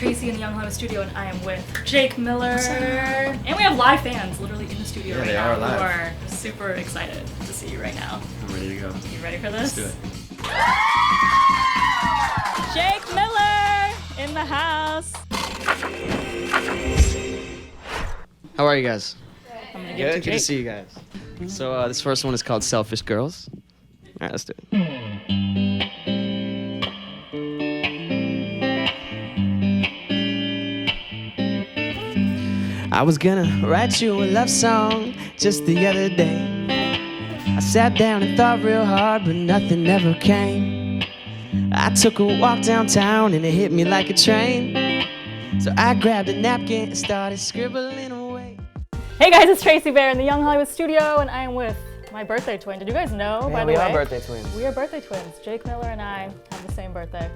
Tracy in the Young Hollywood studio, and I am with Jake Miller. And we have live fans literally in the studio right now who are super excited to see you right now. I'm ready to go. You ready for this? Let's do it. Jake Miller in the house. How are you guys? I'm gonna give it to Good Jake. to see you guys. So this first one is called Selfish Girls. All right, let's do it. I was gonna write you a love song just the other day. I sat down and thought real hard, but nothing ever came. I took a walk downtown and it hit me like a train. So I grabbed a napkin and started scribbling away. Hey guys, it's Tracy Bear in the Young Hollywood studio, and I am with my birthday twin. Did you guys know, by the way? We are birthday twins. We are birthday twins. Jake Miller and I have the same birthday.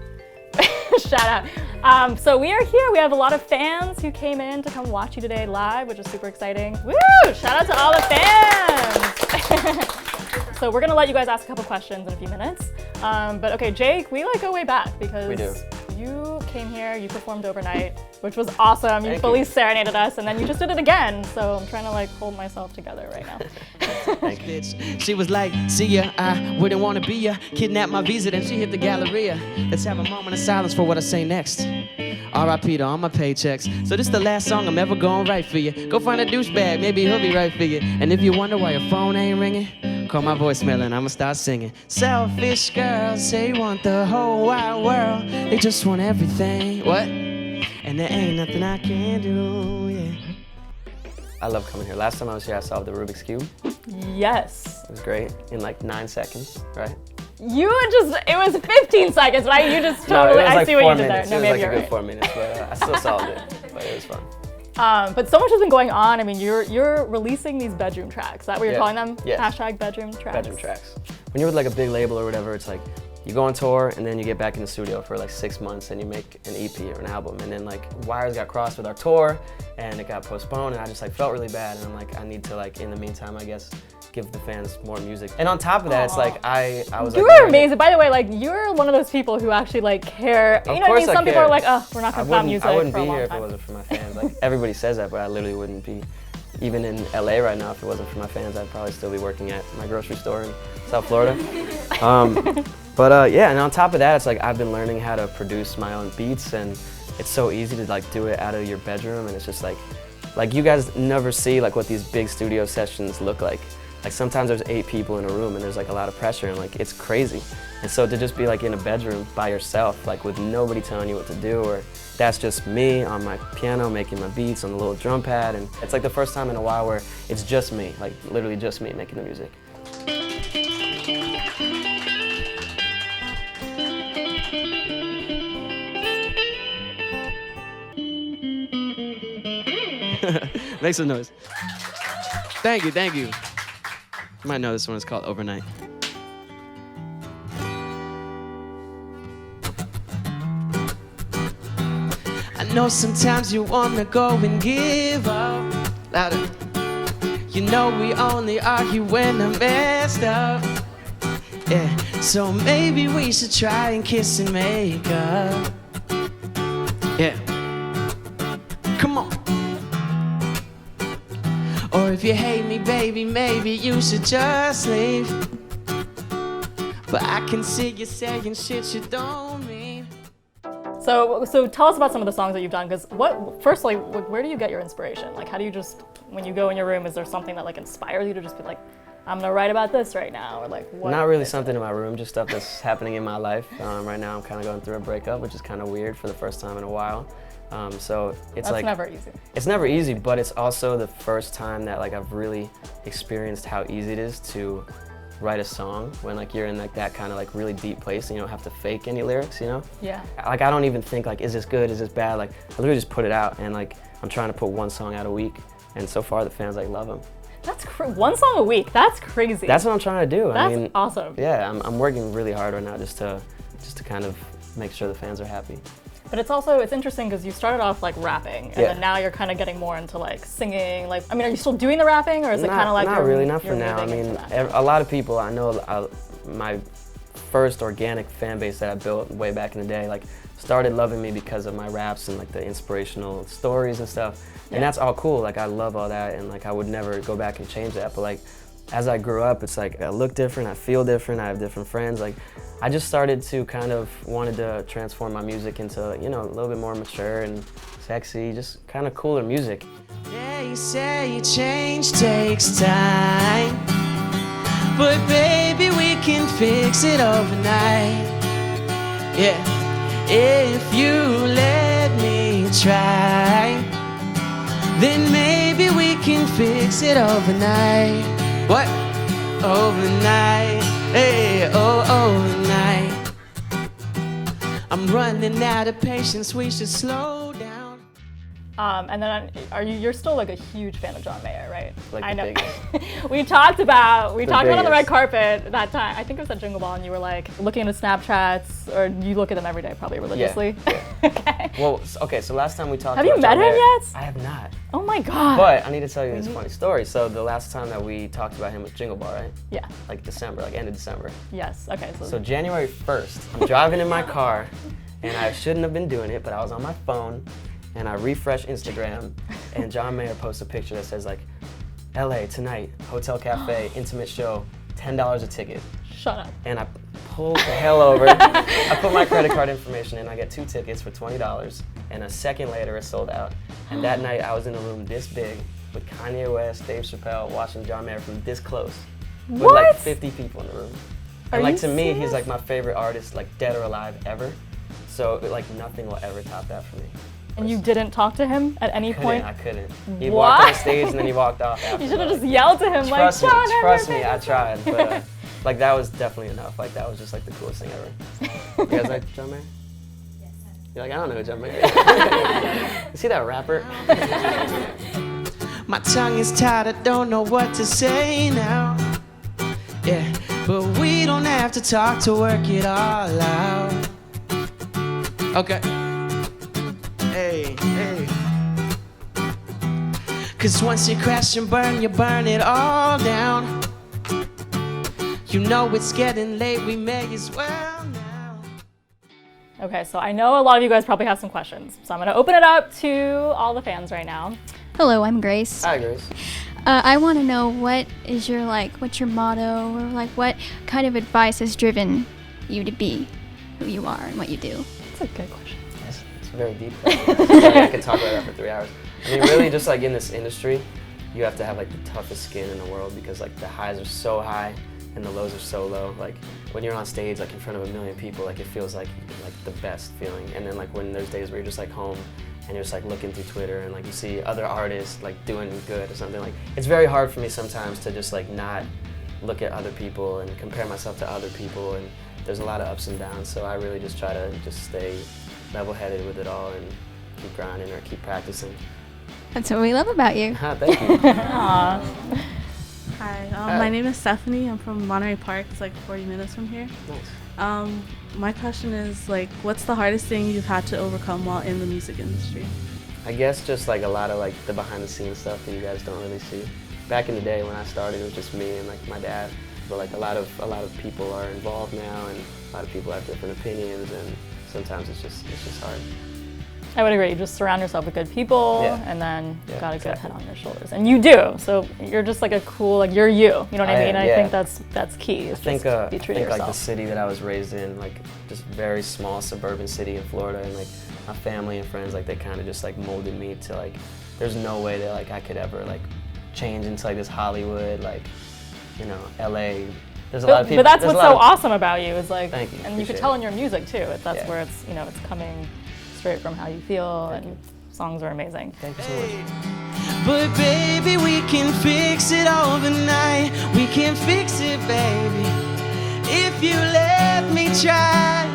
Shout out. So we are here. We have a lot of fans who came in to come watch you today live, which is super exciting. Woo! Shout out to all the fans. So we're gonna let you guys ask a couple questions in a few minutes. But okay, Jake, we go way back because We do. You came here, you performed overnight, which was awesome. You Thank fully you. serenaded us, and then you just did it again. So I'm trying to hold myself together right now. Bitch. She was like, see ya, I wouldn't wanna be ya. Kidnapped my visa, then she hit the Galleria. Let's have a moment of silence for what I say next. R.I.P. to all my paychecks. So this the last song I'm ever gonna write for you. Go find a douchebag, maybe he'll be right for you. And if you wonder why your phone ain't ringing, call my voicemail and I'ma start singing. Selfish girls, they want the whole wide world. They just want everything. What? And there ain't nothing I can do, yeah. I love coming here. Last time I was here, I solved the Rubik's Cube. Yes. It was great in like 9 seconds, right? It was 15 seconds, right? You just No, it totally, was I like see what 4 you did there. minutes. No, It was maybe like you're a good right. 4 minutes, but I still solved it. But it was fun. But so much has been going on. I mean, you're releasing these bedroom tracks. Is that what you're Yeah. calling them? Yes. Hashtag bedroom tracks. Bedroom tracks. When you're with like a big label or whatever, it's like you go on tour and then you get back in the studio for like 6 months and you make an EP or an album. And then like wires got crossed with our tour and it got postponed and I just like felt really bad. And I'm like, I need to like, in the meantime, I guess, give the fans more music. And on top of that, it's like, I was like— You were amazing. By the way, you're one of those people who actually care. You know what I mean? Some people are like, oh, we're not gonna pop music I wouldn't for a be long here if time. it wasn't for my fans. Like everybody says that, but I literally wouldn't be. Even in LA right now, if it wasn't for my fans, I'd probably still be working at my grocery store in South Florida. Yeah, and on top of that, it's like I've been learning how to produce my own beats, and it's so easy to like do it out of your bedroom, and it's just like you guys never see like what these big studio sessions look like. Like sometimes there's 8 people in a room and there's like a lot of pressure and like it's crazy. And so to just be like in a bedroom by yourself, like with nobody telling you what to do, or that's just me on my piano making my beats on the little drum pad, and it's like the first time in a while where it's just me, like literally just me making the music. Make some noise. Thank you, thank you. You might know this one, it's called Overnight. I know sometimes you wanna go and give up. Louder. You know we only argue when I'm messed up. Yeah, so maybe we should try and kiss and make up. Yeah. Come on. Or if you hate me, baby, maybe you should just leave. But I can see you saying shit you don't mean. So tell us about some of the songs that you've done, because firstly, where do you get your inspiration? Like, how do you just, when you go in your room, is there something that like inspires you to just be like, I'm gonna write about this right now, or like what? Not really something in my room, just stuff that's happening in my life. Right now I'm kind of going through a breakup, which is kind of weird for the first time in a while. So it's That's never easy. It's never easy, but it's also the first time that like I've really experienced how easy it is to write a song when like you're in like that kind of like really deep place and you don't have to fake any lyrics, you know? Yeah. Like I don't even think like, is this good, is this bad? Like I literally just put it out, and like I'm trying to put 1 song out a week, and so far the fans like love them. That's 1 song a week. That's crazy. That's what I'm trying to do. That's I mean, awesome. Yeah, I'm working really hard right now just to kind of make sure the fans are happy. But it's interesting because you started off like rapping, and then now you're kind of getting more into like singing. Like, I mean, are you still doing the rapping, or is it kind of like not really, not for you're now. I moving mean, into that? a lot of people I know, my first organic fan base that I built way back in the day, like, started loving me because of my raps and like the inspirational stories and stuff. And that's all cool. Like, I love all that, and like I would never go back and change that. But like, as I grew up, it's like I look different, I feel different, I have different friends. Like, I just started to kind of wanted to transform my music into, you know, a little bit more mature and sexy, just kind of cooler music. Yeah, you say change takes time, but baby, we can fix it overnight. Yeah, if you let me try, then maybe we can fix it overnight. What? Overnight. Hey, oh, overnight. I'm running out of patience, we should slow down. And then you're still like a huge fan of John Mayer, right? Like I the know. biggest. we talked about on the biggest. red carpet that time. I think it was at Jingle Ball, and you were like looking at his Snapchats, or you look at them every day, probably religiously. Yeah. Okay. Well, okay, so last time we talked Have about you met John him Mayer, yet? I have not. Oh my God. But I need to tell you this funny story. So the last time that we talked about him was Jingle Ball, right? Yeah. Like December, like end of December. Yes. Okay. So January 1st, I'm driving in my car, and I shouldn't have been doing it, but I was on my phone, and I refresh Instagram, and John Mayer posts a picture that says like, LA tonight, Hotel Cafe, intimate show, $10 a ticket. Shut up. And I pulled the hell over. I put my credit card information in, I get 2 tickets for $20, and a second later it's sold out. And that night I was in a room this big with Kanye West, Dave Chappelle, watching John Mayer from this close. With What? like 50 people in the room. Are And like you to me, serious? he's like my favorite artist, like dead or alive, ever. So like nothing will ever top that for me. And you didn't talk to him at any point? I couldn't. He walked What? on stage and then he walked off after. You should have like, just yelled to him Trust like, me, John, trust me, I tried. But like that was definitely enough. Like that was just like the coolest thing ever. You guys like John Mayer? Yes. You're like, I don't know who John Mayer is. Is he that rapper? My tongue is tied, I don't know what to say now. Yeah, but we don't have to talk to work it all out. Okay. Hey, hey. Cause once you crash and burn, you burn it all down. You know it's getting late, we may as well now. Okay, so I know a lot of you guys probably have some questions. So I'm gonna open it up to all the fans right now. Hello, I'm Grace. Hi, Grace. I want to know what's your motto, or like what kind of advice has driven you to be who you are and what you do? That's a good question. It's very deep. I could talk about that for 3 hours. I mean, really, just like in this industry, you have to have like the toughest skin in the world because like the highs are so high and the lows are so low. Like when you're on stage, like in front of 1 million people, like it feels like the best feeling. And then like when there's days where you're just like home and you're just like looking through Twitter and like you see other artists like doing good or something, like it's very hard for me sometimes to just like not look at other people and compare myself to other people, and there's a lot of ups and downs, so I really just try to just stay level-headed with it all and keep grinding or keep practicing. That's what we love about you. Thank you. Aw. Hi, my name is Stephanie. I'm from Monterey Park. It's like 40 minutes from here. Nice. My question is like, what's the hardest thing you've had to overcome while in the music industry? I guess just like a lot of like the behind-the-scenes stuff that you guys don't really see. Back in the day when I started, it was just me and like my dad. But like a lot of people are involved now, and a lot of people have different opinions, and sometimes it's just hard. I would agree. You just surround yourself with good people, Yeah. and then you've Yeah, got a good exactly. head on your shoulders. And you do. So you're just like a cool, like you're you. You know what I mean? am, I yeah. think that's key. I Is think, just be true to like the yourself. city that I was raised in, like just very small suburban city in Florida, and like my family and friends, like they kind of just like molded me to like, there's no way that like I could ever like change into like this Hollywood, like, you know, LA. There's a lot of people. But that's there's what's a lot so of- awesome about you is like, Thank you, and you appreciate can tell it. in your music too. That's Yeah. where it's, you know, it's coming straight from how you feel, Thank and you. songs are amazing. Thank you so much. But baby, we can fix it overnight. We can fix it, baby, if you let me try.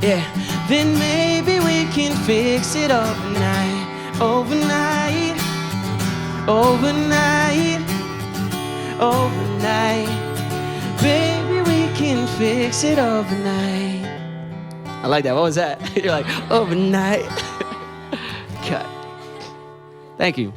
Yeah, then maybe we can fix it overnight, overnight, overnight, overnight. Baby, we can fix it overnight. I like that. What was that? You're like, overnight. Cut. Thank you.